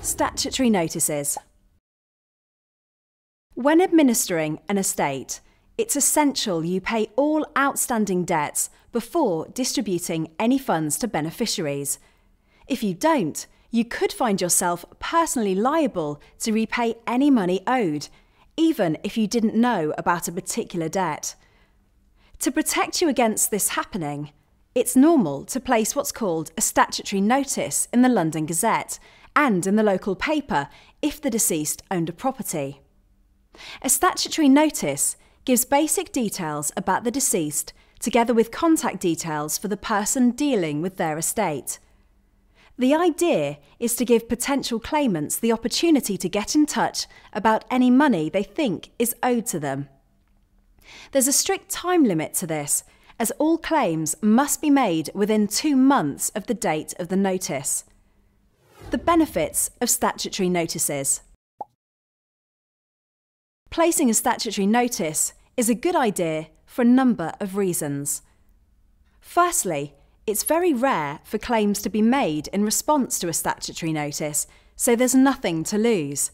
Statutory notices. When administering an estate, it's essential you pay all outstanding debts before distributing any funds to beneficiaries. If you don't, you could find yourself personally liable to repay any money owed, even if you didn't know about a particular debt. To protect you against this happening, it's normal to place what's called a statutory notice in the London Gazette and in the local paper if the deceased owned a property. A statutory notice gives basic details about the deceased together with contact details for the person dealing with their estate. The idea is to give potential claimants the opportunity to get in touch about any money they think is owed to them. There's a strict time limit to this, as all claims must be made within 2 months of the date of the notice. The benefits of statutory notices. Placing a statutory notice is a good idea for a number of reasons. Firstly, it's very rare for claims to be made in response to a statutory notice, so there's nothing to lose.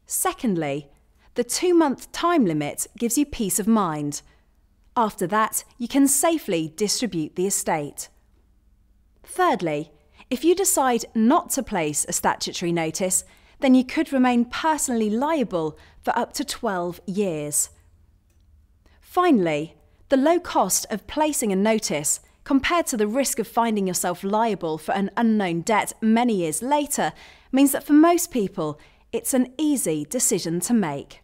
Secondly, the 2-month time limit gives you peace of mind. After that, you can safely distribute the estate. Thirdly, if you decide not to place a statutory notice, then you could remain personally liable for up to 12 years. Finally, the low cost of placing a notice compared to the risk of finding yourself liable for an unknown debt many years later means that for most people, it's an easy decision to make.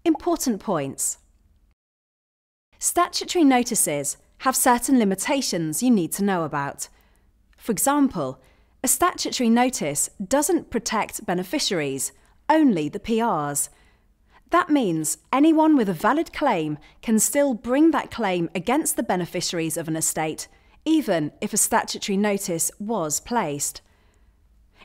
Important points. Statutory notices have certain limitations you need to know about. For example, a statutory notice doesn't protect beneficiaries, only the PRs. That means anyone with a valid claim can still bring that claim against the beneficiaries of an estate, even if a statutory notice was placed.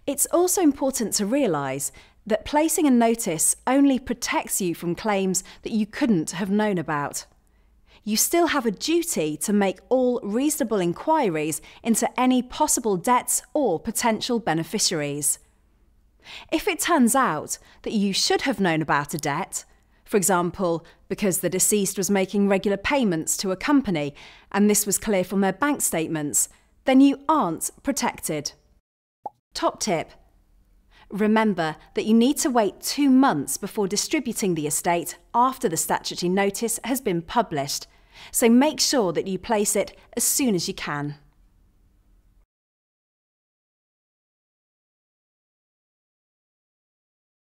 It's also important to realise that placing a notice only protects you from claims that you couldn't have known about. You still have a duty to make all reasonable inquiries into any possible debts or potential beneficiaries. If it turns out that you should have known about a debt, for example, because the deceased was making regular payments to a company and this was clear from their bank statements, then you aren't protected. Top tip. Remember that you need to wait 2 months before distributing the estate after the statutory notice has been published, so make sure that you place it as soon as you can.